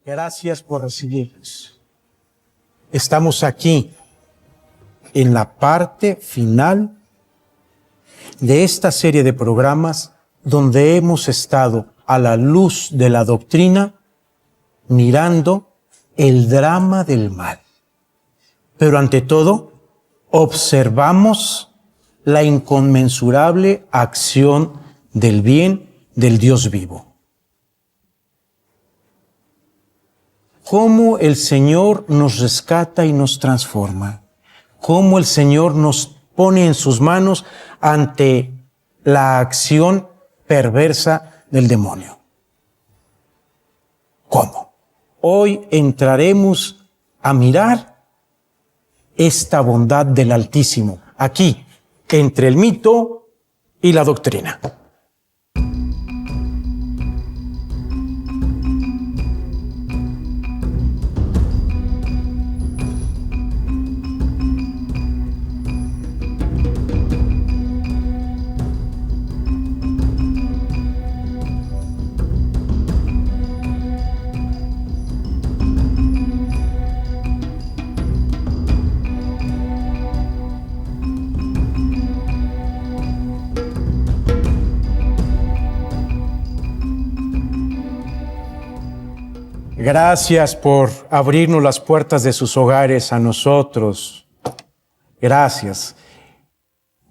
Gracias por recibirnos. Estamos aquí en la parte final de esta serie de programas donde hemos estado a la luz de la doctrina mirando el drama del mal. Pero ante todo, observamos la inconmensurable acción del bien del Dios vivo. Cómo el Señor nos rescata y nos transforma. Cómo el Señor nos pone en sus manos ante la acción perversa del demonio. ¿Cómo? Hoy entraremos a mirar esta bondad del Altísimo, aquí, entre el mito y la doctrina. Gracias por abrirnos las puertas de sus hogares a nosotros. Gracias.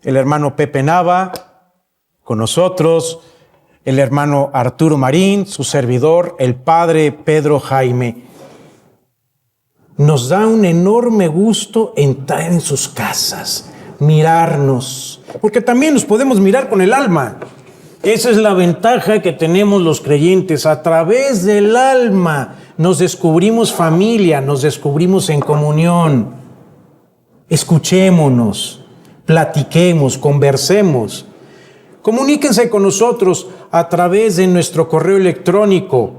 El hermano Pepe Nava con nosotros, el hermano Arturo Marín, su servidor, el padre Pedro Jaime. Nos da un enorme gusto entrar en sus casas, mirarnos, porque también nos podemos mirar con el alma. Esa es la ventaja que tenemos los creyentes. A través del alma nos descubrimos familia, nos descubrimos en comunión. Escuchémonos, platiquemos, conversemos. Comuníquense con nosotros a través de nuestro correo electrónico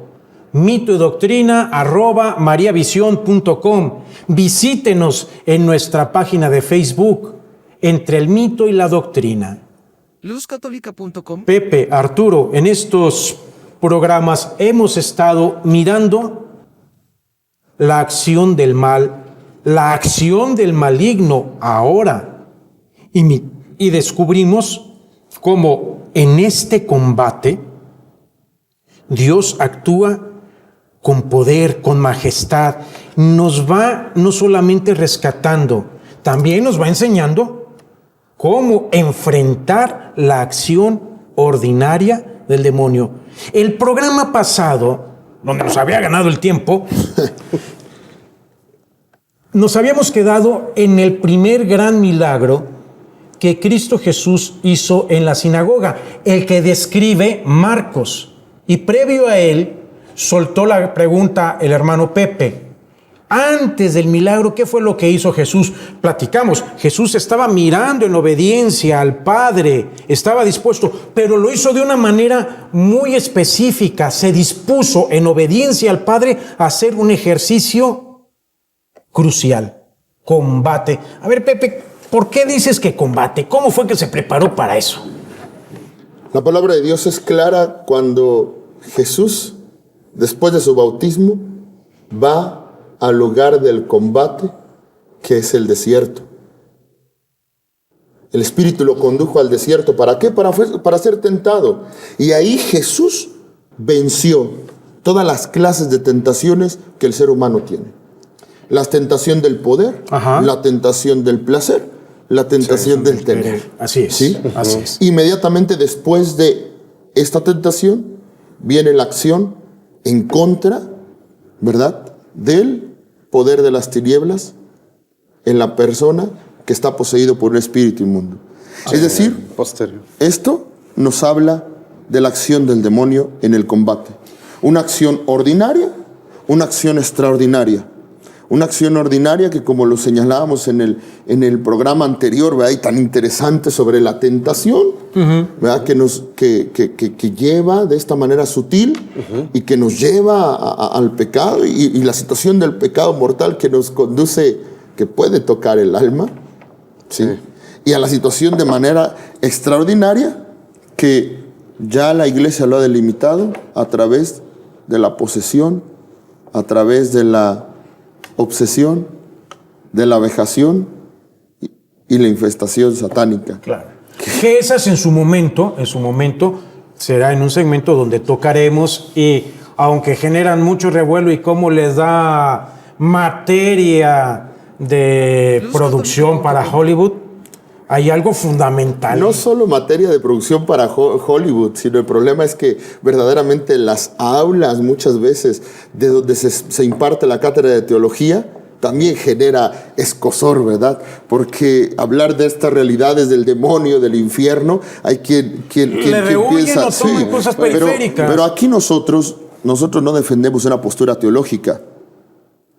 mitoydoctrina@mariavision.com. Visítenos en nuestra página de Facebook, Entre el Mito y la Doctrina. luzcatólica.com. Pepe, Arturo, en estos programas hemos estado mirando la acción del mal, la acción del maligno ahora. Y descubrimos cómo en este combate Dios actúa con poder, con majestad. Nos va no solamente rescatando, también nos va enseñando cómo enfrentar la acción ordinaria del demonio. El programa pasado, donde nos había ganado el tiempo, nos habíamos quedado en el primer gran milagro que Cristo Jesús hizo en la sinagoga, el que describe Marcos. Y previo a él, soltó la pregunta el hermano Pepe. Antes del milagro, ¿qué fue lo que hizo Jesús? Platicamos, Jesús estaba mirando en obediencia al Padre, estaba dispuesto, pero lo hizo de una manera muy específica. Se dispuso en obediencia al Padre a hacer un ejercicio crucial, combate. A ver, Pepe, ¿por qué dices que combate? ¿Cómo fue que se preparó para eso? La palabra de Dios es clara cuando Jesús, después de su bautismo, va al lugar del combate, que es el desierto. El Espíritu lo condujo al desierto. ¿Para qué? Para ser tentado. Y ahí Jesús venció todas las clases de tentaciones que el ser humano tiene. La tentación del poder, la tentación del placer, la tentación del tener. Así es. ¿Sí? Así es. Inmediatamente después de esta tentación, viene la acción en contra, ¿verdad?, del poder de las tinieblas en la persona que está poseído por un espíritu inmundo. Es decir, esto nos habla de la acción del demonio en el combate. Una acción ordinaria, una acción extraordinaria. Una acción ordinaria que, como lo señalábamos en el programa anterior, ¿verdad?, y tan interesante sobre la tentación, ¿verdad?, que lleva de esta manera sutil y que nos lleva al pecado y la situación del pecado mortal que nos conduce, que puede tocar el alma, ¿sí? Y a la situación de manera extraordinaria que ya la iglesia lo ha delimitado a través de la posesión a través de la obsesión, de la vejación y la infestación satánica. Claro. Que esas en su momento, será en un segmento donde tocaremos, y aunque generan mucho revuelo y cómo les da materia de producción para Hollywood, hay algo fundamental. No solo materia de producción para Hollywood, sino el problema es que verdaderamente las aulas muchas veces de donde se imparte la cátedra de teología también genera escozor, ¿verdad? Porque hablar de estas realidades del demonio, del infierno, hay quien piensa... O toman cosas periféricas. Pero aquí nosotros no defendemos una postura teológica.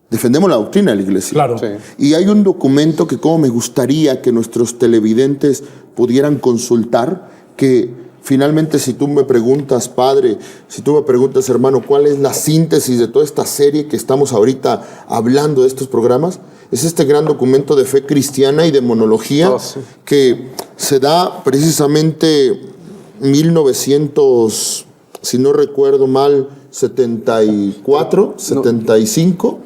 Defendemos la doctrina de la iglesia. Claro. Sí. Y hay un documento que como me gustaría que nuestros televidentes pudieran consultar, que finalmente si tú me preguntas, padre, si tú me preguntas, hermano, ¿cuál es la síntesis de toda esta serie que estamos ahorita hablando de estos programas? Es este gran documento de fe cristiana y de monología que se da precisamente 1900, si no recuerdo mal, 74, 75.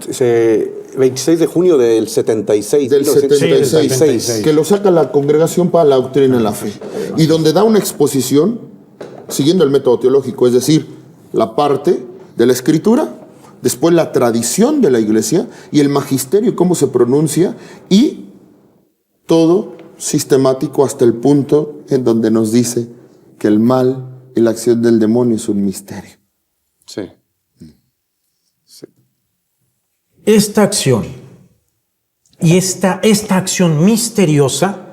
26 de junio del 76. Del 76, 76. Que lo saca la Congregación para la Doctrina de la Fe. Y donde da una exposición siguiendo el método teológico, es decir, la parte de la Escritura, después la tradición de la Iglesia y el magisterio, cómo se pronuncia, y todo sistemático hasta el punto en donde nos dice que el mal y la acción del demonio es un misterio. Sí. Esta acción y esta acción misteriosa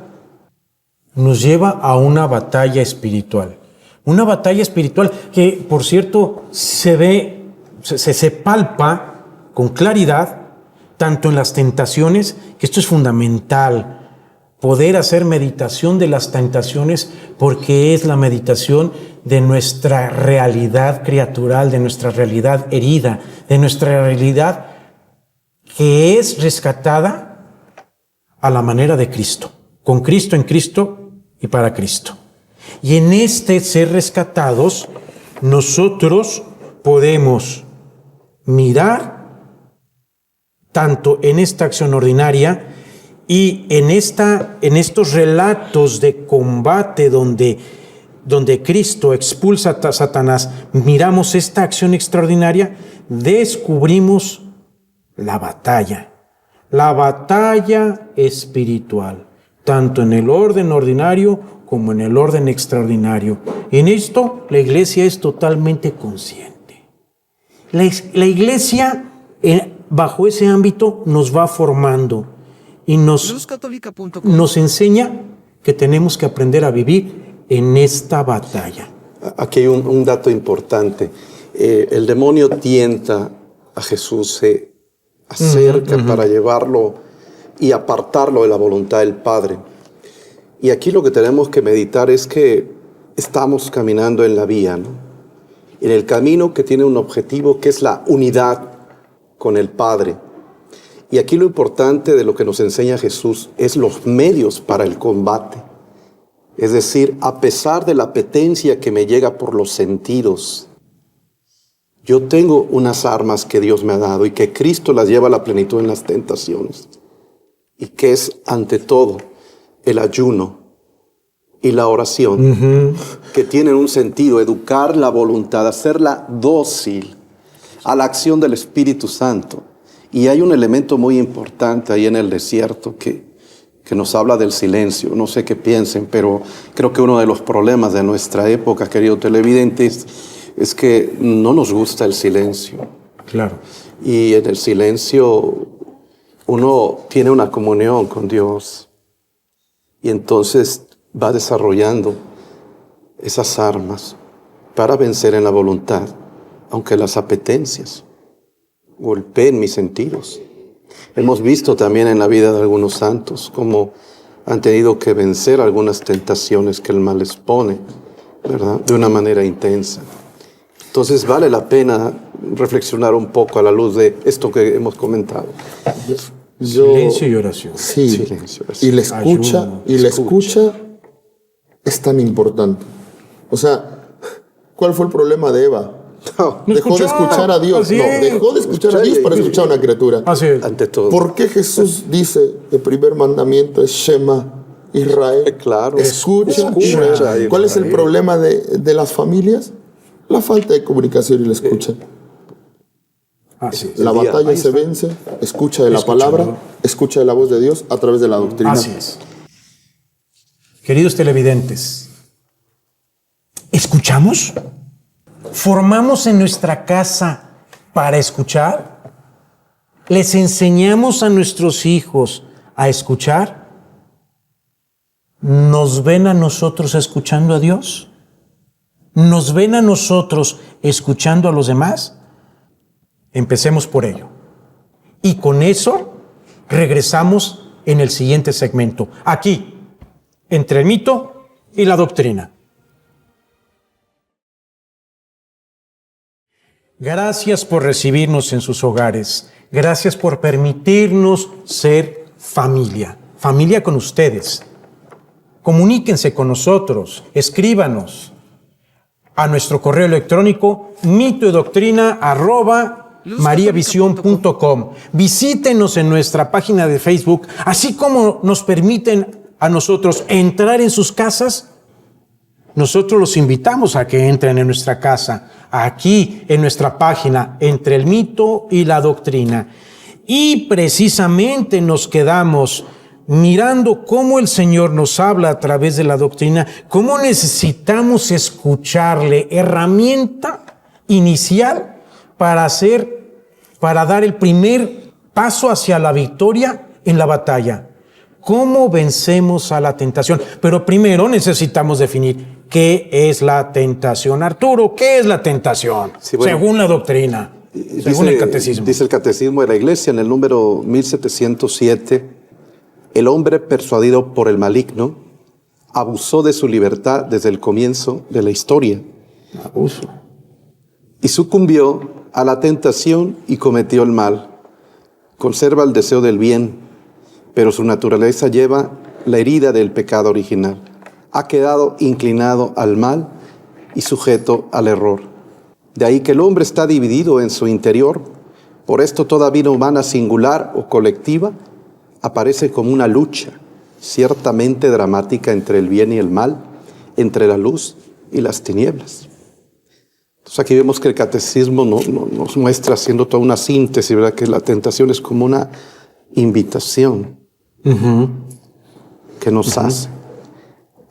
nos lleva a una batalla espiritual. Una batalla espiritual que, por cierto, se palpa con claridad tanto en las tentaciones, que esto es fundamental, poder hacer meditación de las tentaciones, porque es la meditación de nuestra realidad criatural, de nuestra realidad herida, de nuestra realidad que es rescatada a la manera de Cristo, con Cristo, en Cristo y para Cristo. Y en este ser rescatados, nosotros podemos mirar tanto en esta acción ordinaria y en estos relatos de combate donde Cristo expulsa a Satanás, miramos esta acción extraordinaria, descubrimos la batalla espiritual, tanto en el orden ordinario como en el orden extraordinario. En esto la iglesia es totalmente consciente. La iglesia, bajo ese ámbito, nos va formando y nos enseña que tenemos que aprender a vivir en esta batalla. Aquí hay un dato importante. El demonio tienta a Jesús, se acerca para llevarlo y apartarlo de la voluntad del Padre. Y aquí lo que tenemos que meditar es que estamos caminando en la vía, ¿no? En el camino que tiene un objetivo que es la unidad con el Padre. Y aquí lo importante de lo que nos enseña Jesús es los medios para el combate. Es decir, a pesar de la apetencia que me llega por los sentidos, yo tengo unas armas que Dios me ha dado y que Cristo las lleva a la plenitud en las tentaciones. Y que es, ante todo, el ayuno y la oración, que tienen un sentido, educar la voluntad, hacerla dócil a la acción del Espíritu Santo. Y hay un elemento muy importante ahí en el desierto que nos habla del silencio. No sé qué piensen, pero creo que uno de los problemas de nuestra época, queridos televidentes, es que no nos gusta el silencio. Claro. Y en el silencio uno tiene una comunión con Dios. Y entonces va desarrollando esas armas para vencer en la voluntad, aunque las apetencias golpeen mis sentidos. Hemos visto también en la vida de algunos santos cómo han tenido que vencer algunas tentaciones que el mal les pone, ¿verdad? De una manera intensa. Entonces vale la pena reflexionar un poco a la luz de esto que hemos comentado. Silencio y oración. Sí, silencio, oración. Y la escucha es tan importante. O sea, ¿cuál fue el problema de Eva? No, No Dejó de escuchó. escuchar a Dios. Así No, es. dejó de escuchar a Dios para escuchar a una criatura. Así es. ante todo. ¿Por qué Jesús dice el primer mandamiento es Shema Israel? Claro. Escucha. Escucha. ¿Cuál es el problema de las familias? La falta de comunicación y la escucha. Así es. La día. batalla Ahí se está. vence, escucha de la Escucha, palabra, ¿no? escucha de la voz de Dios a través de la doctrina. Así es. Queridos televidentes, ¿escuchamos? ¿Formamos en nuestra casa para escuchar? ¿Les enseñamos a nuestros hijos a escuchar? ¿Nos ven a nosotros escuchando a Dios? ¿Nos ven a nosotros escuchando a los demás? Empecemos por ello. Y con eso regresamos en el siguiente segmento. Aquí, entre el mito y la doctrina. Gracias por recibirnos en sus hogares. Gracias por permitirnos ser familia. Familia con ustedes. Comuníquense con nosotros. Escríbanos a nuestro correo electrónico mitoydoctrina@mariavision.com. Visítenos en nuestra página de Facebook, así como nos permiten a nosotros entrar en sus casas. Nosotros los invitamos a que entren en nuestra casa, aquí en nuestra página, entre el mito y la doctrina. Y precisamente nos quedamos mirando cómo el Señor nos habla a través de la doctrina, cómo necesitamos escucharle, herramienta inicial para dar el primer paso hacia la victoria en la batalla. ¿Cómo vencemos a la tentación? Pero primero necesitamos definir qué es la tentación. Arturo, ¿qué es la tentación? Sí, bueno, según la doctrina, según el catecismo. Dice el catecismo de la Iglesia en el número 1707, el hombre persuadido por el maligno abusó de su libertad desde el comienzo de la historia. Abuso. Y sucumbió a la tentación y cometió el mal. Conserva el deseo del bien, pero su naturaleza lleva la herida del pecado original. Ha quedado inclinado al mal y sujeto al error. De ahí que el hombre está dividido en su interior. Por esto toda vida humana singular o colectiva aparece como una lucha ciertamente dramática entre el bien y el mal, entre la luz y las tinieblas. Entonces aquí vemos que el catecismo nos muestra, haciendo toda una síntesis, ¿verdad?, que la tentación es como una invitación que nos hace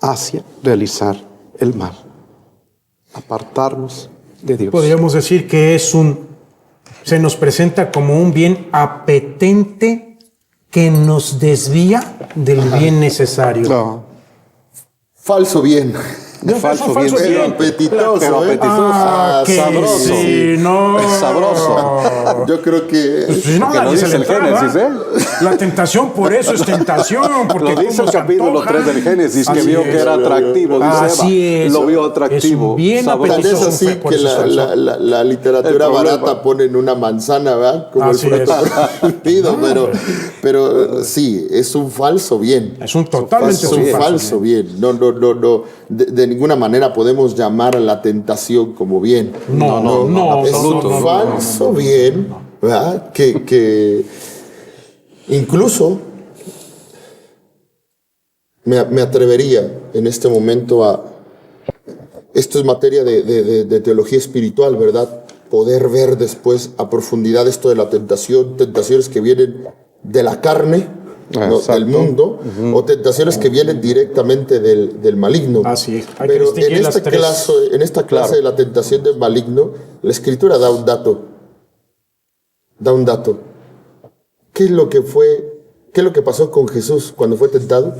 hacia realizar el mal, apartarnos de Dios. Podríamos decir que se nos presenta como un bien apetente que nos desvía del bien necesario. No. Falso bien. No, Falso falso bien, Pero apetitoso, pero apetitoso. Ah, que sabroso. sí, no. Sabroso. Yo creo que Pues si no, Porque nadie lo se dice le el traba. Génesis, La tentación por eso es tentación. Porque Lo dice como el se capítulo antoja. 3 del Génesis, que Así vio es. que era atractivo. Dice Así Eva, es. lo vio Es atractivo. un bien sabroso. tan es apetitoso. así Por que eso es falso. la literatura El problema. barata pone en una manzana, ¿verdad? Como Así el fruto es. prohibido, pero sí, es un falso bien. Es un totalmente Es un falso bien. No. De ninguna manera podemos llamar a la tentación como bien. No, Es absoluto, un no, falso bien, ¿verdad? Que incluso me atrevería en este momento a... Esto es materia de teología espiritual, ¿verdad? Poder ver después a profundidad esto de la tentación, tentaciones que vienen de la carne, ¿no?, del mundo, o tentaciones que vienen directamente del maligno. Así es. Hay que Pero distinguir en las esta tres. clase de la tentación del maligno, la Escritura da un dato. ¿Qué es lo que pasó con Jesús cuando fue tentado?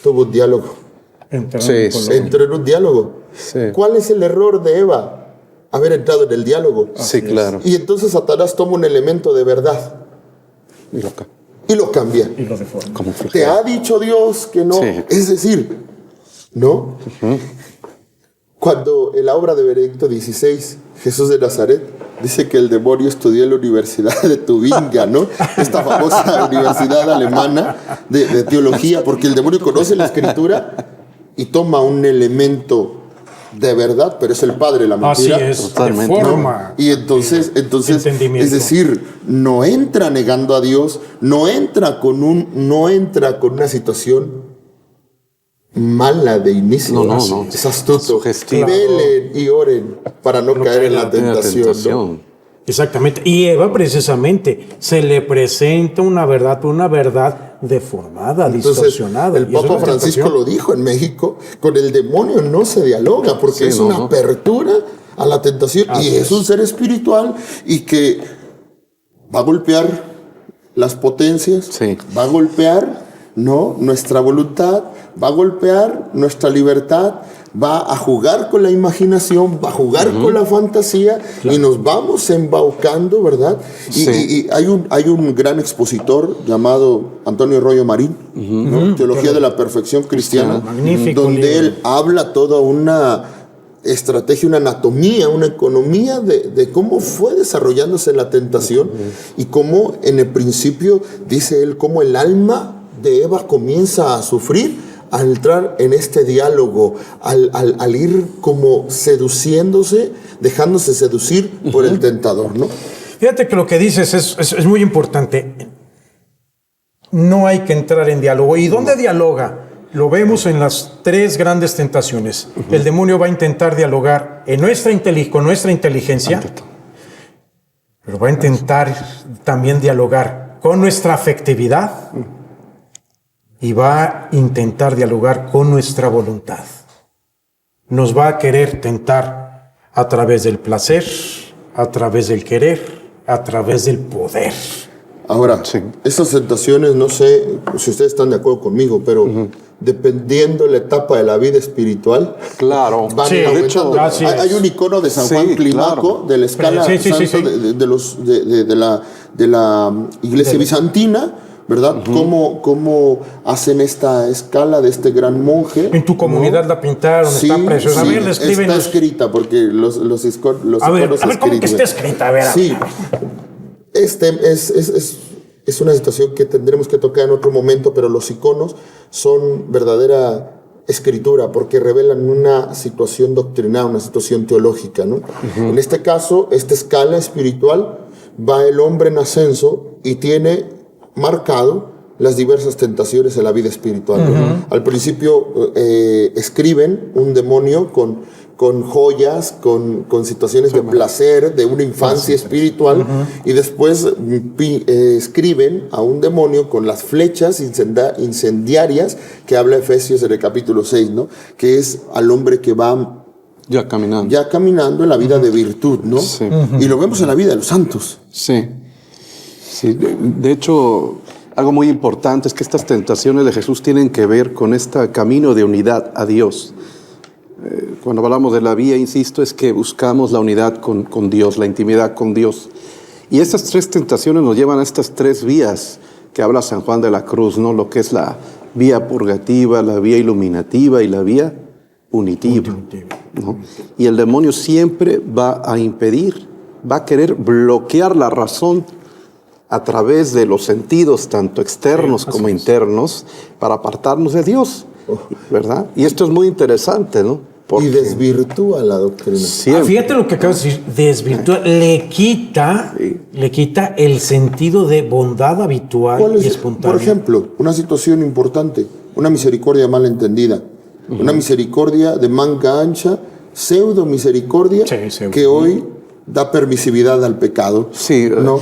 Tuvo un diálogo. Entró Sí, en sí. color. Entró en un diálogo. Sí. ¿Cuál es el error de Eva? Haber entrado en el diálogo. Sí, claro. Y entonces Satanás toma un elemento de verdad Y loca. y lo cambia. Y lo deforma. Como Te flojera. ha dicho Dios que no. Sí. Es decir, ¿no? Cuando en la obra de Benedicto XVI, Jesús de Nazaret, dice que el demonio estudió en la Universidad de Tubinga, ¿no? Esta famosa universidad alemana de teología, porque el demonio conoce la Escritura y toma un elemento de verdad, pero es el padre de la Así mentira. es, Totalmente, de ¿no? forma. Y entonces, entendimiento. es decir, no entra negando a Dios, no entra con una situación mala de inicio. No. Es astuto. Sugestivo. Velen y oren para no caer en la tentación. ¿no? Exactamente. Y Eva precisamente se le presenta una verdad, pero una verdad deformada, Entonces, distorsionada. el Y es Papa una Francisco tentación. lo dijo en México, con el demonio no se dialoga porque Sí, es no, una no. apertura a la tentación Así y es un ser espiritual y que va a golpear las potencias, Sí. va a golpear, ¿no?, nuestra voluntad, va a golpear nuestra libertad, va a jugar con la imaginación, va a jugar con la fantasía y nos vamos embaucando, ¿verdad? Sí. Y hay un gran expositor llamado Antonio Royo Marín, ¿no? Teología de la Perfección Cristiana, Magnífico donde libro. él habla toda una estrategia, una anatomía, una economía de cómo fue desarrollándose la tentación y cómo en el principio, dice él, cómo el alma de Eva comienza a sufrir al entrar en este diálogo, al ir como seduciéndose, dejándose seducir por el tentador, ¿no? Fíjate que lo que dices es muy importante. No hay que entrar en diálogo. ¿Y dónde dialoga? Lo vemos en las tres grandes tentaciones. El demonio va a intentar dialogar en con nuestra inteligencia, pero va a intentar también dialogar con nuestra afectividad y va a intentar dialogar con nuestra voluntad. Nos va a querer tentar a través del placer, a través del querer, a través del poder. Ahora, Sí. estas tentaciones, no sé si ustedes están de acuerdo conmigo, pero dependiendo la etapa de la vida espiritual, Claro. van Sí, aumentando. de hecho, así Hay es. un icono de San Sí, Juan Clímaco, claro. de la escala Sí, sí, sí, santo sí. de la iglesia bizantina, ¿verdad? ¿Cómo hacen esta escala de este gran monje? En tu comunidad la pintaron, Sí, está preciosa. sí, A ver, descríbenos. está escrita porque los A ver, iconos ¿cómo que escritos. está escrita? A ver, Sí, es una situación que tendremos que tocar en otro momento, pero los iconos son verdadera escritura porque revelan una situación doctrinal, una situación teológica, ¿no? En este caso, esta escala espiritual, va el hombre en ascenso y tiene marcado las diversas tentaciones de la vida espiritual, ¿no? Al principio escriben un demonio con joyas, con situaciones de placer, de una infancia espiritual, y después escriben a un demonio con las flechas incendiarias que habla Efesios en el capítulo 6, ¿no? Que es al hombre que va Ya caminando. ya caminando en la vida de virtud, ¿no? Sí. Y lo vemos en la vida de los santos. Sí. Sí. De hecho, algo muy importante es que estas tentaciones de Jesús tienen que ver con este camino de unidad a Dios. Cuando hablamos de la vía, insisto, es que buscamos la unidad con Dios, la intimidad con Dios. Y estas tres tentaciones nos llevan a estas tres vías que habla San Juan de la Cruz, ¿no? Lo que es la vía purgativa, la vía iluminativa y la vía unitiva, ¿no? Y el demonio siempre va a impedir, va a querer bloquear la razón a través de los sentidos, tanto externos como internos, para apartarnos de Dios, ¿verdad? Y esto es muy interesante, ¿no? Y desvirtúa la doctrina. siempre. Fíjate lo que acabas de decir, desvirtúa, le quita el sentido de bondad habitual ¿Cuál y es, espontánea. por ejemplo, una situación importante, una misericordia mal entendida, una misericordia de manga ancha, pseudo misericordia, Sí, pseudo. que hoy da permisividad al pecado? Sí, ¿no?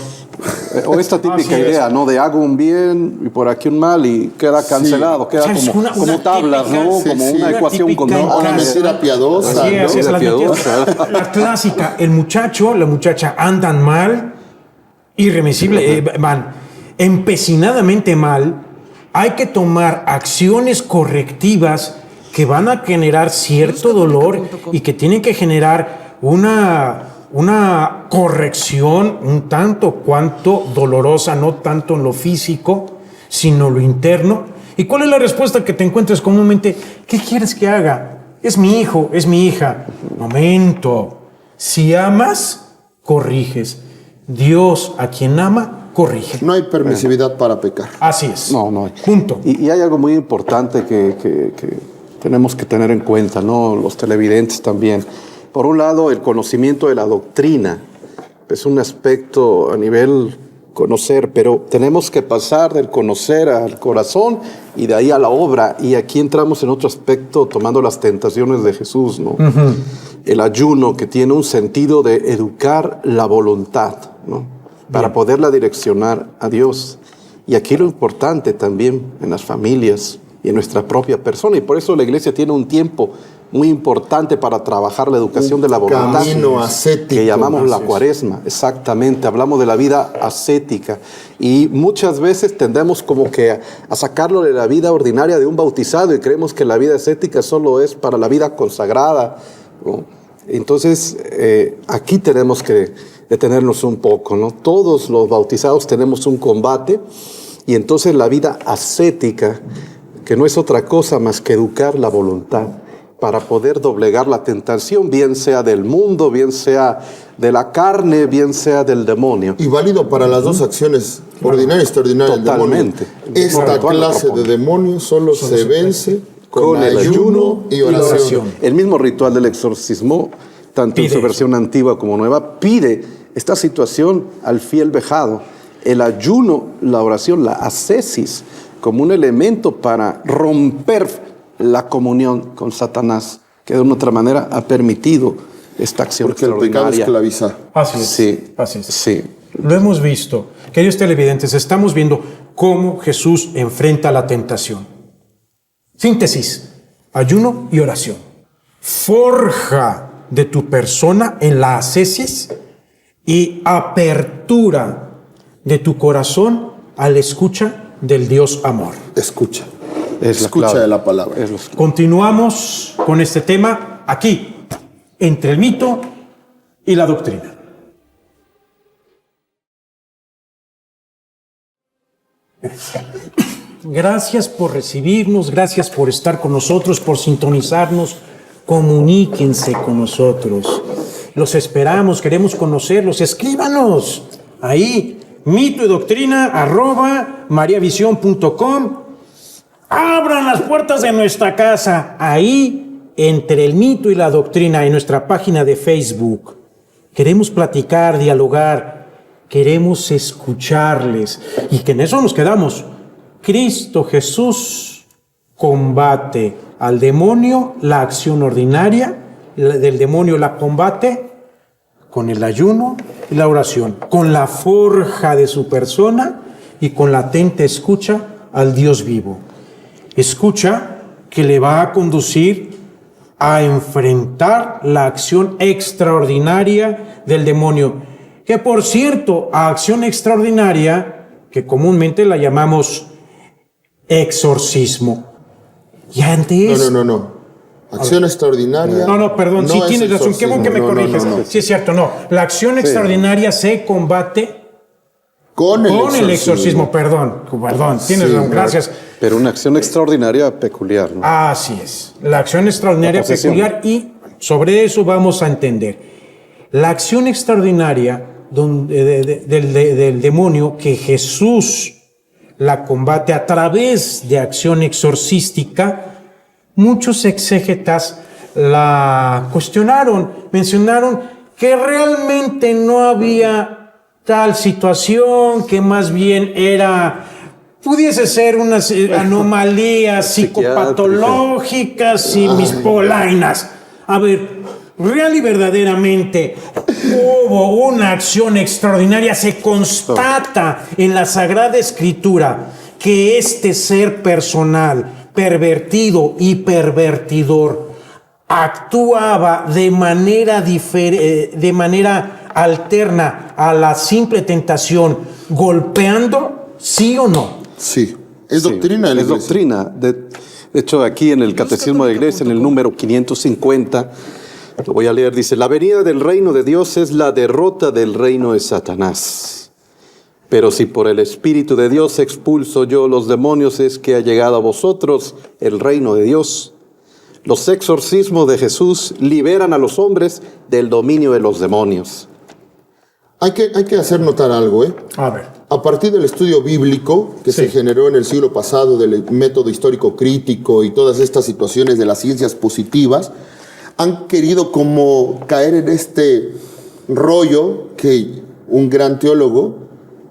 O esta típica Así es. idea, ¿no? De hago un bien y por aquí un mal y queda cancelado, queda O sea, es como, una como tablas, típica- ¿no? sí, como sí. una Una ecuación típica con O la mentira piadosa, Así ¿no? es, De la piadosa. mentira. La clásica, el muchacho, la muchacha andan mal, irremisible, van empecinadamente mal. Hay que tomar acciones correctivas que van a generar cierto dolor y que tienen que generar una corrección un tanto cuanto dolorosa, no tanto en lo físico, sino lo interno. ¿Y cuál es la respuesta que te encuentras comúnmente? ¿Qué quieres que haga? Es mi hijo, es mi hija. Momento. Si amas, corriges. Dios a quien ama, corrige. No hay permisividad para pecar. Así es. No, no. Punto. Y hay algo muy importante que tenemos que tener en cuenta, ¿no? Los televidentes también. Por un lado, el conocimiento de la doctrina es un aspecto a nivel conocer, pero tenemos que pasar del conocer al corazón y de ahí a la obra. Y aquí entramos en otro aspecto tomando las tentaciones de Jesús, ¿no? El ayuno, que tiene un sentido de educar la voluntad, ¿no? Para poderla direccionar a Dios. Y aquí lo importante también en las familias y en nuestra propia persona. Y por eso la iglesia tiene un tiempo muy importante para trabajar la educación de la voluntad. Camino ascético. Que llamamos la cuaresma. Exactamente, hablamos de la vida ascética. Y muchas veces tendemos como que a sacarlo de la vida ordinaria de un bautizado y creemos que la vida ascética solo es para la vida consagrada, ¿no? Entonces, aquí tenemos que detenernos un poco, ¿no? Todos los bautizados tenemos un combate y entonces la vida ascética, que no es otra cosa más que educar la voluntad para poder doblegar la tentación, bien sea del mundo, bien sea de la carne, bien sea del demonio. Y válido para las dos acciones, ordinaria y extraordinaria del demonio. Totalmente. Esta clase de demonios solo se vence con el ayuno y oración. El mismo ritual del exorcismo, tanto en su versión antigua como nueva, pide esta situación al fiel vejado. El ayuno, la oración, la ascesis, como un elemento para romper la comunión con Satanás, que de una otra manera ha permitido esta acción Porque el pecado extraordinaria. esclaviza. Así es. Sí, Así es. sí. Lo hemos visto. Queridos televidentes, estamos viendo cómo Jesús enfrenta la tentación. Síntesis: ayuno y oración. Forja de tu persona en la ascesis y apertura de tu corazón a la escucha del Dios amor. Escucha. Es la Escucha clave. de la palabra. Es lo- Continuamos con este tema aquí, entre el mito y la doctrina. Gracias por recibirnos, gracias por estar con nosotros, por sintonizarnos. Comuníquense con nosotros. Los esperamos, queremos conocerlos. Escríbanos ahí, mito y doctrina @mariavision.com. Abran las puertas de nuestra casa, ahí, entre el mito y la doctrina, en nuestra página de Facebook. Queremos platicar, dialogar, queremos escucharles, y que en eso nos quedamos. Cristo Jesús combate al demonio, la acción ordinaria del demonio la combate con el ayuno y la oración, con la forja de su persona y con la atenta escucha al Dios vivo. Escucha que le va a conducir a enfrentar la acción extraordinaria del demonio. Que por cierto, a acción extraordinaria, que comúnmente la llamamos exorcismo. Y antes... No. Acción extraordinaria. No, perdón, sí es tienes razón. Qué bueno que me exorcismo. corriges. No. Sí es cierto, no. La acción extraordinaria se combate Con el exorcismo. Perdón, tienes Sí, razón, gracias. Pero una acción extraordinaria peculiar, ¿no? Así es. La acción extraordinaria La posesión. peculiar, y sobre eso vamos a entender. La acción extraordinaria del demonio, que Jesús la combate a través de acción exorcística, muchos exégetas la cuestionaron, mencionaron que realmente no había tal situación, que más bien pudiese ser unas anomalías psicopatológicas y mis polainas. A ver, real y verdaderamente hubo una acción extraordinaria. Se constata en la Sagrada Escritura que este ser personal, pervertido y pervertidor, actuaba de manera alterna a la simple tentación, golpeando, ¿sí o no? Sí. Es doctrina de la Es iglesia. doctrina. De hecho, aquí en el Catecismo de la Iglesia, en el número 550, lo voy a leer, dice: la venida del reino de Dios es la derrota del reino de Satanás. Pero si por el Espíritu de Dios expulso yo los demonios, es que ha llegado a vosotros el reino de Dios. Los exorcismos de Jesús liberan a los hombres del dominio de los demonios. Hay que hacer notar algo, ¿eh? A ver. a partir del estudio bíblico que Sí. se generó en el siglo pasado del método histórico crítico y todas estas situaciones de las ciencias positivas, han querido como caer en este rollo que un gran teólogo,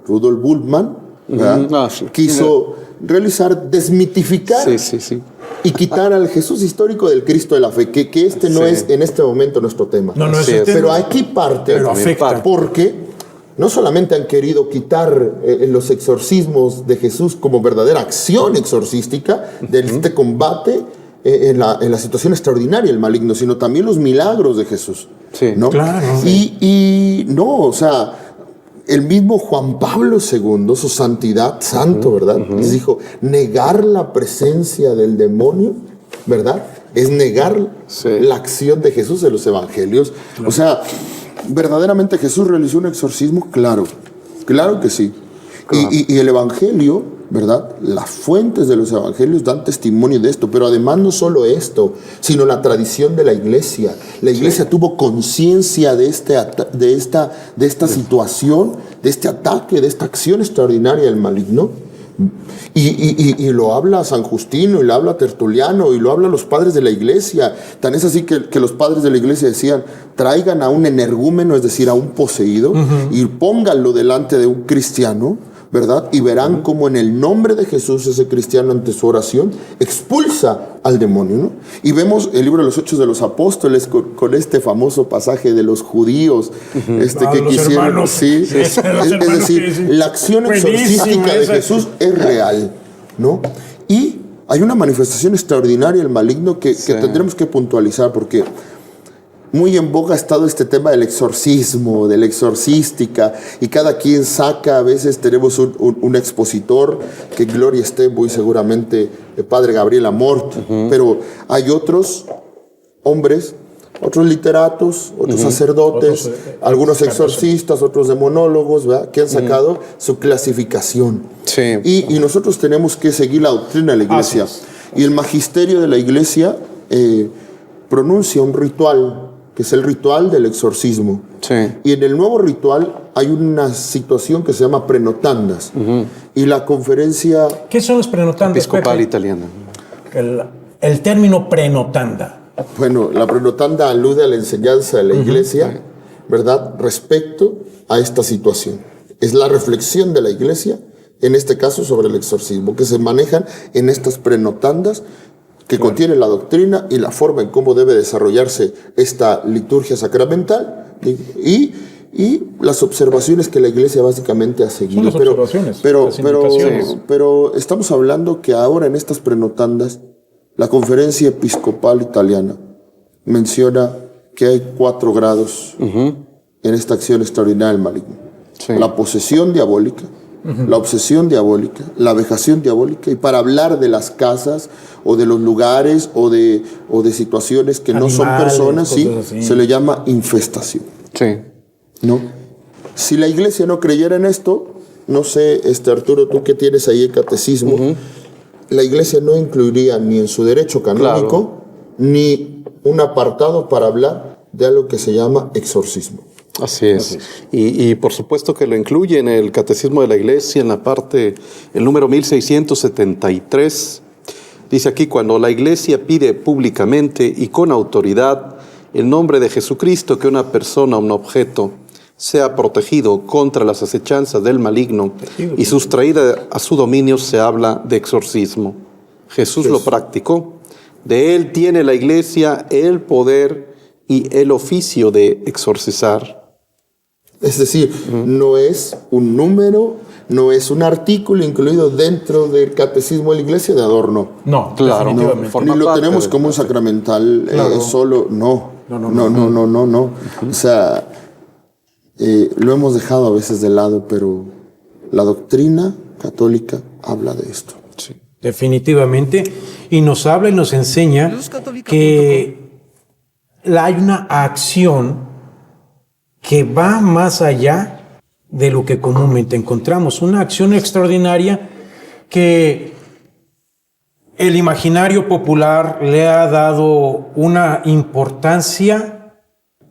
Rudolf Bultmann, ¿verdad? Sí. quiso realizar, desmitificar Sí. y quitar al Jesús histórico del Cristo de la fe, que este no Sí. es en este momento nuestro tema. No, no es Así el es. tema. Pero aquí parte, Pero afecta. porque no solamente han querido quitar los exorcismos de Jesús como verdadera acción exorcística de este combate en la situación extraordinaria del maligno, sino también los milagros de Jesús. Sí. ¿no? Claro. Y no, o sea, el mismo Juan Pablo II, su santidad, santo, ¿verdad? Les dijo, negar la presencia del demonio, ¿verdad? Es negar Sí. la acción de Jesús en los evangelios. O sea, ¿verdaderamente Jesús realizó un exorcismo? Claro, claro que sí. Claro. Y el evangelio, ¿verdad? Las fuentes de los evangelios dan testimonio de esto, pero además no solo esto, sino la tradición de la iglesia. La iglesia tuvo conciencia de esta situación, de este ataque, de esta acción extraordinaria del maligno. Y lo habla San Justino, y lo habla Tertuliano, y lo hablan los padres de la iglesia. Tan es así que los padres de la iglesia decían, traigan a un energúmeno, es decir, a un poseído, y pónganlo delante de un cristiano, ¿verdad? Y verán cómo en el nombre de Jesús ese cristiano ante su oración expulsa al demonio, ¿no? Y vemos el libro de los Hechos de los Apóstoles con este famoso pasaje de los judíos que los quisieron, hermanos. sí, Sí, los es hermanos, decir, sí. la acción Buenísima exorcística de esa. Jesús es real, ¿no? Y hay una manifestación extraordinaria del maligno que tendremos que puntualizar, porque muy en boga ha estado este tema del exorcismo, de la exorcística, y cada quien saca, a veces tenemos un expositor, que gloria esté muy seguramente el padre Gabriel Amort, pero hay otros hombres, otros literatos, otros sacerdotes, algunos exorcistas, otros demonólogos, ¿verdad? Que han sacado su clasificación. Sí. Y nosotros tenemos que seguir la doctrina de la iglesia. Así Y el magisterio de la iglesia pronuncia un ritual, que es el ritual del exorcismo. Sí. Y en el nuevo ritual hay una situación que se llama prenotandas. Y la conferencia, ¿Qué son los prenotandas, Episcopal Pepe? italiana. El término prenotanda. bueno, la prenotanda alude a la enseñanza de la iglesia, ¿verdad? Respecto a esta situación. Es la reflexión de la iglesia, en este caso sobre el exorcismo, que se manejan en estas prenotandas que contiene la doctrina y la forma en cómo debe desarrollarse esta liturgia sacramental y las observaciones que la iglesia básicamente ha seguido. Son las observaciones, pero, las indicaciones. pero estamos hablando que ahora en estas prenotandas la conferencia episcopal italiana menciona que hay 4 grados en esta acción extraordinaria del maligno. Sí. La posesión diabólica, la obsesión diabólica, la vejación diabólica, y para hablar de las casas o de los lugares o de situaciones que no son Animales, personas, sí, cosas así. se le llama infestación, Sí. ¿no? Si la iglesia no creyera en esto, no sé, Arturo, tú que tienes ahí el catecismo, la iglesia no incluiría ni en su derecho canónico ni un apartado para hablar de algo que se llama exorcismo. Así es. Y por supuesto que lo incluye en el Catecismo de la Iglesia, en la parte, el número 1673. Dice aquí, cuando la Iglesia pide públicamente y con autoridad el nombre de Jesucristo, que una persona o un objeto sea protegido contra las acechanzas del maligno y sustraída a su dominio, se habla de exorcismo. Jesús lo practicó. De él tiene la Iglesia el poder y el oficio de exorcizar. Es decir, no es un número, no es un artículo incluido dentro del catecismo de la iglesia de adorno. No, Claro, definitivamente. Forma Ni lo parte tenemos del como un sacramental solo, no. No. O sea, lo hemos dejado a veces de lado, pero la doctrina católica habla de esto. Sí. Definitivamente. Y nos habla y nos enseña LuzCatólica.com. que hay una acción que va más allá de lo que comúnmente encontramos. Una acción extraordinaria que el imaginario popular le ha dado una importancia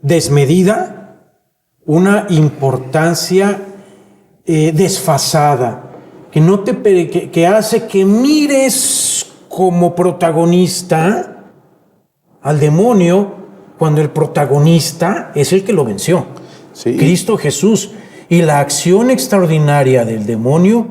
desmedida, una importancia desfasada, que hace que mires como protagonista al demonio cuando el protagonista es el que lo venció, Sí. Cristo Jesús. Y la acción extraordinaria del demonio,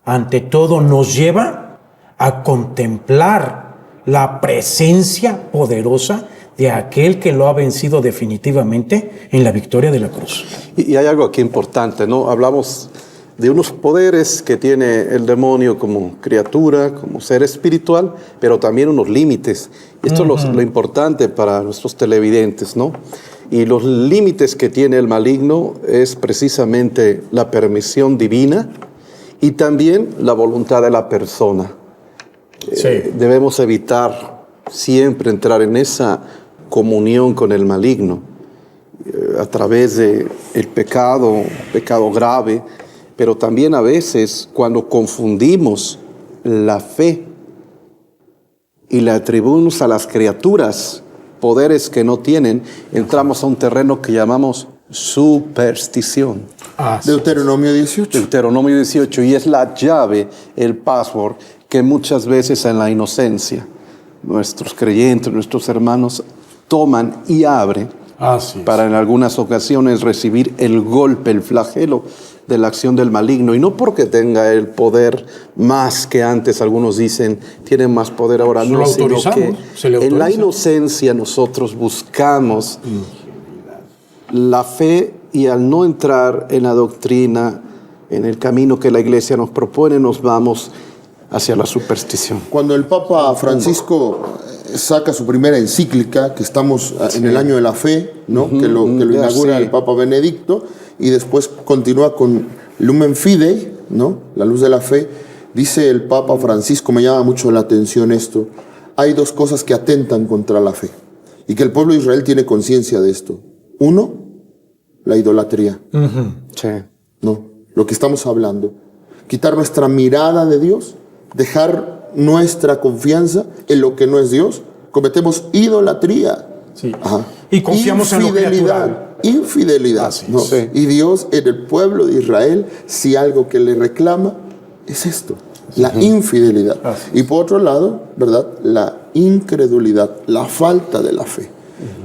ante todo, nos lleva a contemplar la presencia poderosa de aquel que lo ha vencido definitivamente en la victoria de la cruz. Y hay algo aquí importante, ¿no? Hablamos de unos poderes que tiene el demonio como criatura, como ser espiritual, pero también unos límites. Esto es lo importante para nuestros televidentes, ¿no? Y los límites que tiene el maligno es precisamente la permisión divina y también la voluntad de la persona. Sí. Debemos evitar siempre entrar en esa comunión con el maligno a través del pecado grave, pero también a veces cuando confundimos la fe y le atribuimos a las criaturas poderes que no tienen, entramos a un terreno que llamamos superstición. Deuteronomio 18. Deuteronomio 18, y es la llave, el password, que muchas veces en la inocencia nuestros creyentes, nuestros hermanos toman y abren para en algunas ocasiones recibir el golpe, el flagelo de la acción del maligno, y no porque tenga el poder más que antes, algunos dicen, tiene más poder ahora, no, sino que en la inocencia nosotros buscamos la fe, y al no entrar en la doctrina, en el camino que la Iglesia nos propone, nos vamos hacia la superstición. Cuando el Papa Francisco saca su primera encíclica, que estamos en el año de la fe, ¿no? que lo inaugura el Papa Benedicto, y después continúa con Lumen Fidei, ¿no? La luz de la fe, dice el Papa Francisco, me llama mucho la atención esto: hay dos cosas que atentan contra la fe, y que el pueblo de Israel tiene conciencia de esto. Uno, la idolatría. Sí. No, lo que estamos hablando. Quitar nuestra mirada de Dios, dejar nuestra confianza en lo que no es Dios. Cometemos idolatría. Sí. Ajá. Y confiamos en lo criatural. Infidelidad. ¿No? Sí. Y Dios en el pueblo de Israel, si algo que le reclama es esto, la infidelidad. Y por otro lado, ¿verdad? La incredulidad, la falta de la fe.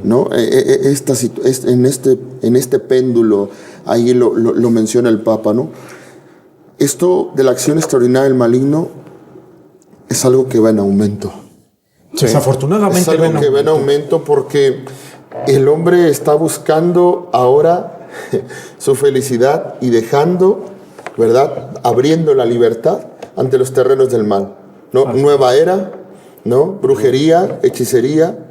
¿No? En este péndulo, ahí lo menciona el Papa, ¿no? Esto de la acción extraordinaria del maligno es algo que va en aumento. Sí. Desafortunadamente es algo que va en aumento porque el hombre está buscando ahora su felicidad y dejando, ¿verdad? Abriendo la libertad ante los terrenos del mal, ¿no? Nueva era, ¿no? Brujería, hechicería,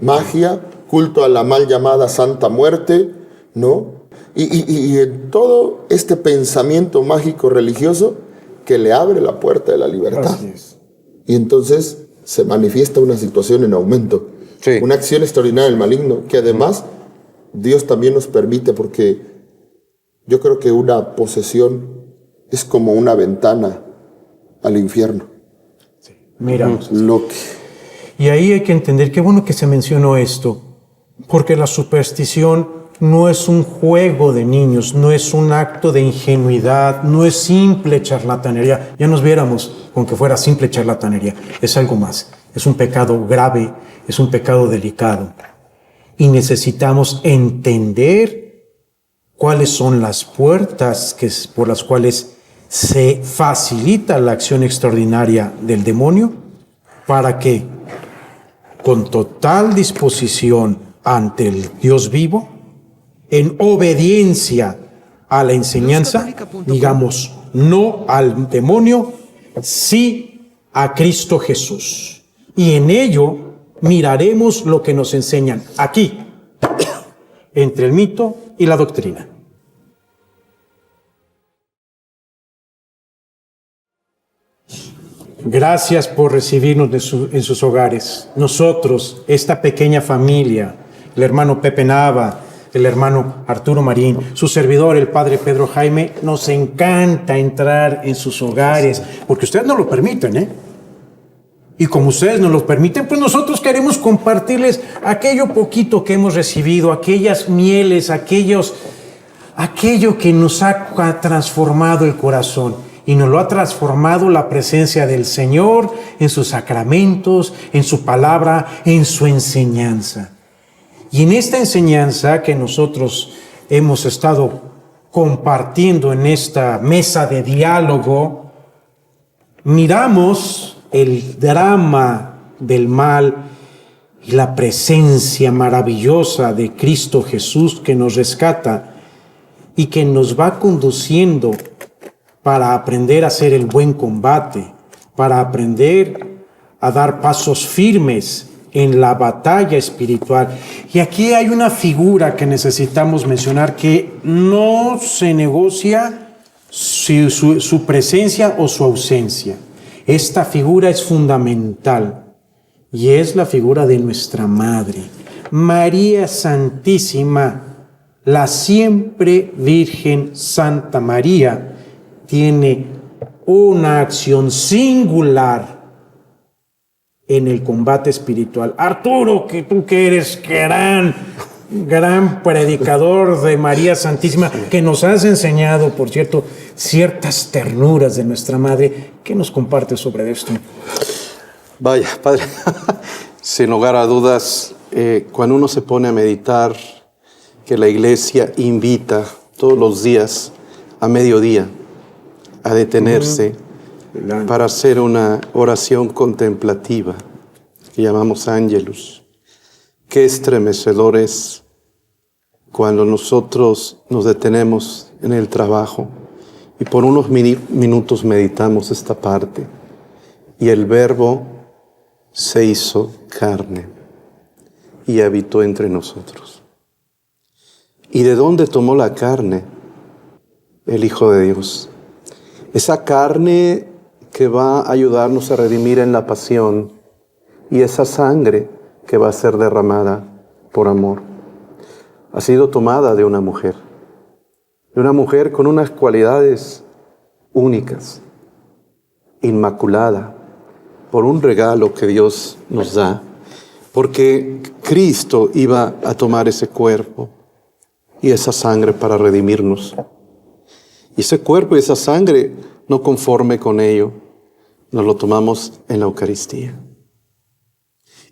magia, culto a la mal llamada Santa Muerte, ¿no? Y en todo este pensamiento mágico religioso que le abre la puerta de la libertad. Así es. Y entonces se manifiesta una situación en aumento. Sí. Una acción extraordinaria del maligno, que además Dios también nos permite, porque yo creo que una posesión es como una ventana al infierno. Sí. Mira. Y ahí hay que entender, qué bueno que se mencionó esto, porque la superstición no es un juego de niños, no es un acto de ingenuidad, no es simple charlatanería. Ya nos viéramos con que fuera simple charlatanería. Es algo más. Es un pecado grave, es un pecado delicado. Y necesitamos entender cuáles son las puertas por las cuales se facilita la acción extraordinaria del demonio, para que con total disposición ante el Dios vivo, en obediencia a la enseñanza, digamos no al demonio, sí a Cristo Jesús. Y en ello miraremos lo que nos enseñan aquí, entre el mito y la doctrina. Gracias por recibirnos en sus hogares. Nosotros, esta pequeña familia, el hermano Pepe Nava, el hermano Arturo Marín, su servidor, el padre Pedro Jaime, nos encanta entrar en sus hogares, porque ustedes nos lo permiten, ¿eh? Y como ustedes nos lo permiten, pues nosotros queremos compartirles aquello poquito que hemos recibido, aquellas mieles, aquellos aquello que nos ha transformado el corazón. Y nos lo ha transformado la presencia del Señor en sus sacramentos, en su palabra, en su enseñanza. Y en esta enseñanza que nosotros hemos estado compartiendo en esta mesa de diálogo, miramos el drama del mal y la presencia maravillosa de Cristo Jesús que nos rescata y que nos va conduciendo para aprender a hacer el buen combate, para aprender a dar pasos firmes en la batalla espiritual. Y aquí hay una figura que necesitamos mencionar que no se negocia su presencia o su ausencia. Esta figura es fundamental y es la figura de nuestra Madre, María Santísima, la siempre Virgen Santa María. Tiene una acción singular en el combate espiritual. Arturo, que tú que eres gran predicador de María Santísima, que nos has enseñado, por cierto, ciertas ternuras de nuestra Madre, ¿qué nos compartes sobre esto? Vaya, Padre, sin lugar a dudas, cuando uno se pone a meditar que la Iglesia invita todos los días a mediodía a detenerse para hacer una oración contemplativa que llamamos Ángelus. Qué estremecedor es cuando nosotros nos detenemos en el trabajo y por unos minutos meditamos esta parte. Y el Verbo se hizo carne y habitó entre nosotros. ¿Y de dónde tomó la carne? El Hijo de Dios. Esa carne que va a ayudarnos a redimir en la pasión y esa sangre que va a ser derramada por amor. Ha sido tomada de una mujer con unas cualidades únicas, inmaculada, por un regalo que Dios nos da, porque Cristo iba a tomar ese cuerpo y esa sangre para redimirnos. Y ese cuerpo y esa sangre, no conforme con ello, nos lo tomamos en la Eucaristía.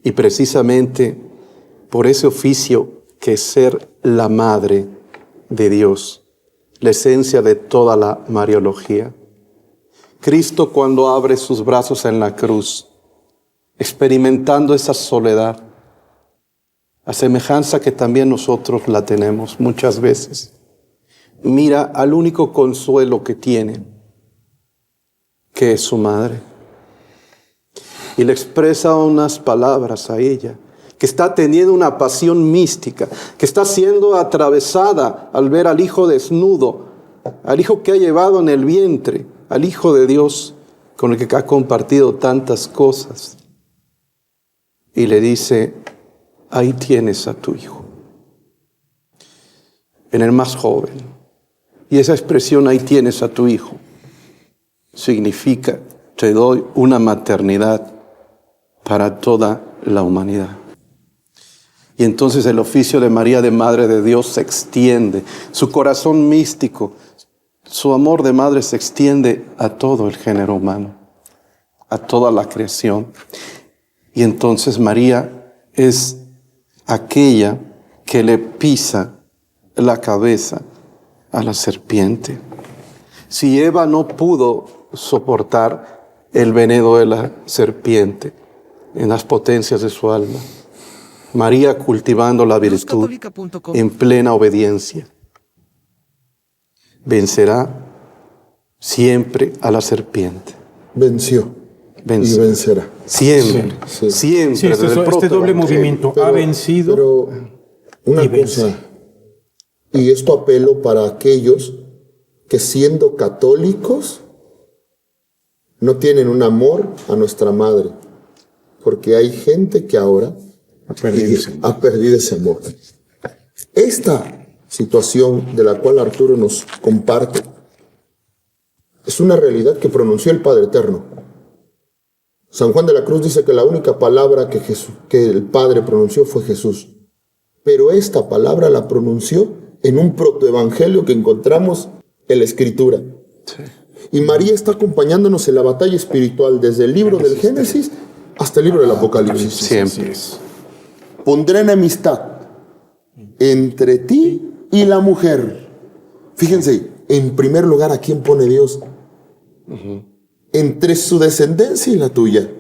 Y precisamente por ese oficio que es ser la Madre de Dios, la esencia de toda la Mariología. Cristo, cuando abre sus brazos en la cruz, experimentando esa soledad, a semejanza que también nosotros la tenemos muchas veces, mira al único consuelo que tiene, que es su madre. Y le expresa unas palabras a ella, que está teniendo una pasión mística, que está siendo atravesada al ver al Hijo desnudo, al Hijo que ha llevado en el vientre, al Hijo de Dios con el que ha compartido tantas cosas. Y le dice, ahí tienes a tu Hijo, en el más joven. Y esa expresión, ahí tienes a tu Hijo, significa, te doy una maternidad para toda la humanidad. Y entonces el oficio de María de Madre de Dios se extiende, su corazón místico, su amor de madre se extiende a todo el género humano, a toda la creación. Y entonces María es aquella que le pisa la cabeza a la serpiente. Si Eva no pudo soportar el veneno de la serpiente en las potencias de su alma, María, cultivando la virtud en plena obediencia, vencerá siempre a la serpiente. Venció. Y vencerá. Siempre, Sí. siempre. Sí, este doble movimiento ha vencido. Pero una y vence. cosa, y esto apelo para aquellos que siendo católicos no tienen un amor a nuestra madre, porque hay gente que ahora ha perdido ese amor. Esta situación de la cual Arturo nos comparte es una realidad que pronunció el Padre Eterno. San Juan de la Cruz dice que la única palabra que el Padre pronunció fue Jesús, pero esta palabra la pronunció en un protoevangelio que encontramos en la Escritura. Sí. Y María está acompañándonos en la batalla espiritual desde el libro del Génesis hasta el libro del Apocalipsis. Siempre. Pondré enemistad entre ti y la mujer. Fíjense, en primer lugar, ¿a quién pone Dios? Entre su descendencia y la tuya.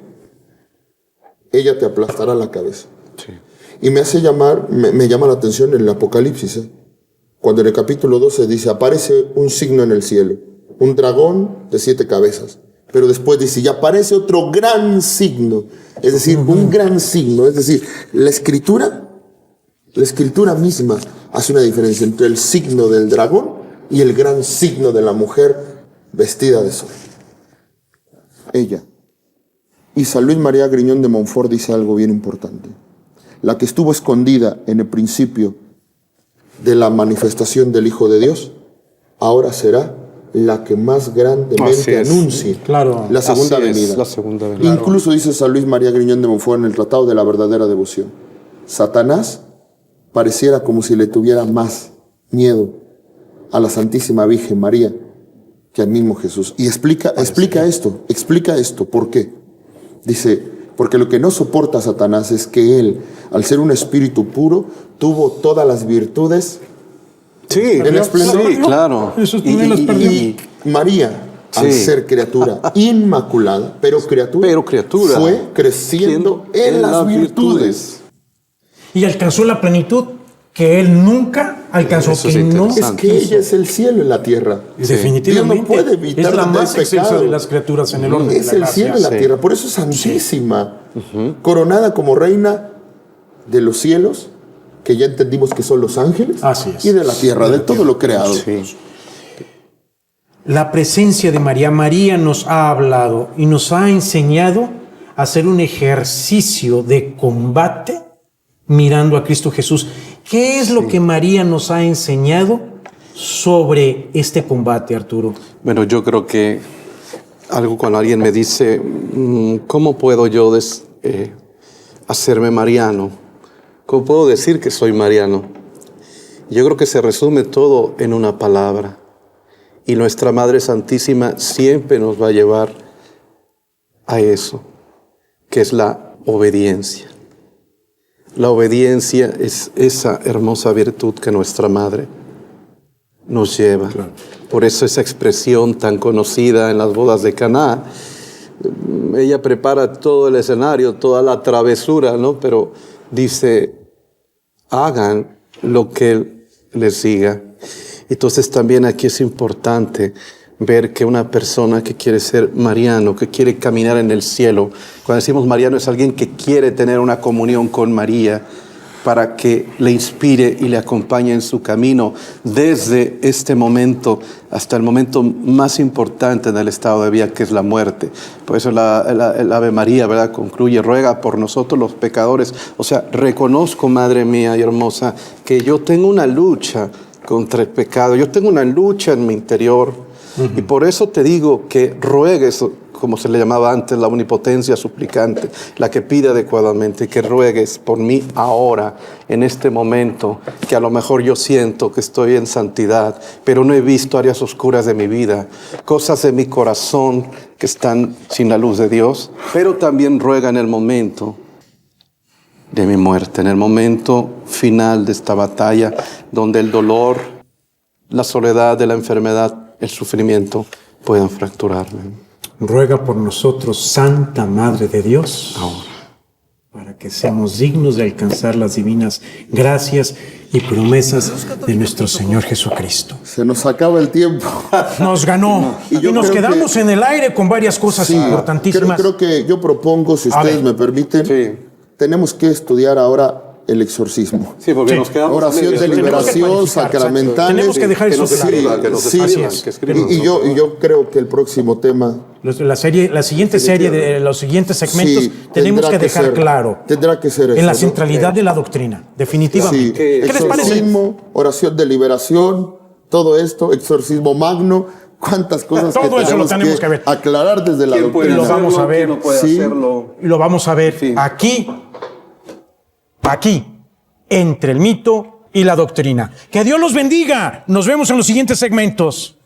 Ella te aplastará la cabeza. Sí. Y me llama la atención el Apocalipsis, cuando en el capítulo 12 dice, aparece un signo en el cielo, un dragón de 7 cabezas. Pero después dice, y aparece otro gran signo, es decir, un gran signo. Es decir, la escritura misma hace una diferencia entre el signo del dragón y el gran signo de la mujer vestida de sol. Ella. Y San Luis María Griñón de Montfort dice algo bien importante. La que estuvo escondida en el principio de la manifestación del Hijo de Dios, ahora será la que más grandemente anuncie la segunda venida. La segunda venida. Incluso dice San Luis María Griñón de Montfort en el Tratado de la Verdadera Devoción, Satanás pareciera como si le tuviera más miedo a la Santísima Virgen María que al mismo Jesús. Y explica esto. ¿Por qué? Dice, porque lo que no soporta Satanás es que él, al ser un espíritu puro, tuvo todas las virtudes en esplendor. Sí, claro. Eso también las perdió. Y María, al ser criatura inmaculada, pero criatura, fue creciendo en las virtudes. Y alcanzó la plenitud que él nunca alcanzó. Eso que es no Es que ella es el cielo en la tierra. Definitivamente. Dios no puede evitar es la el más excelsa pecado. de las criaturas en el orden de Es la el gracia. cielo en la tierra, por eso es santísima, coronada como reina de los cielos, que ya entendimos que son los ángeles, Así es. y de la tierra, de todo lo creado. Sí. La presencia de María. María nos ha hablado y nos ha enseñado a hacer un ejercicio de combate mirando a Cristo Jesús. ¿Qué es lo que María nos ha enseñado sobre este combate, Arturo? Bueno, yo creo que algo cuando alguien me dice, ¿cómo puedo yo hacerme mariano? ¿Cómo puedo decir que soy mariano? Yo creo que se resume todo en una palabra. Y nuestra Madre Santísima siempre nos va a llevar a eso, que es la obediencia. La obediencia es esa hermosa virtud que nuestra Madre nos lleva. Claro. Por eso esa expresión tan conocida en las bodas de Caná, ella prepara todo el escenario, toda la travesura, ¿no? Pero dice, hagan lo que Él les diga. Entonces también aquí es importante ver que una persona que quiere ser mariano, que quiere caminar en el cielo, cuando decimos mariano es alguien que quiere tener una comunión con María para que le inspire y le acompañe en su camino desde este momento hasta el momento más importante del estado de vida, que es la muerte. Por eso el Ave María, ¿verdad?, concluye, ruega por nosotros los pecadores. O sea, reconozco, Madre mía y hermosa, que yo tengo una lucha contra el pecado, yo tengo una lucha en mi interior. Y por eso te digo que ruegues, como se le llamaba antes, la omnipotencia suplicante, la que pide adecuadamente, que ruegues por mí ahora, en este momento, que a lo mejor yo siento que estoy en santidad, pero no he visto áreas oscuras de mi vida, cosas de mi corazón que están sin la luz de Dios, pero también ruega en el momento de mi muerte, en el momento final de esta batalla, donde el dolor, la soledad de la enfermedad, el sufrimiento puedan fracturarme. Ruega por nosotros, Santa Madre de Dios, ahora, para que seamos dignos de alcanzar las divinas gracias y promesas de nuestro Señor Jesucristo. Se nos acaba el tiempo. Nos ganó. Y nos quedamos en el aire con varias cosas importantísimas. Creo que yo propongo, si ustedes me permiten, tenemos que estudiar ahora el exorcismo. Sí, porque nos quedamos oración de liberación, sacramentales. Tenemos que dejar eso claro. Y yo creo que el próximo tema, la siguiente serie de los siguientes segmentos, tenemos que dejar claro. Tendrá que ser eso, en la centralidad de la doctrina, definitivamente. ¿Qué les parece? Exorcismo, oración de liberación, todo esto, exorcismo magno. Cuántas cosas todo eso lo tenemos que ver. Aclarar desde la doctrina. Y lo vamos a ver. No puede hacerlo. Y lo vamos a ver aquí, entre el mito y la doctrina. Que Dios los bendiga. Nos vemos en los siguientes segmentos.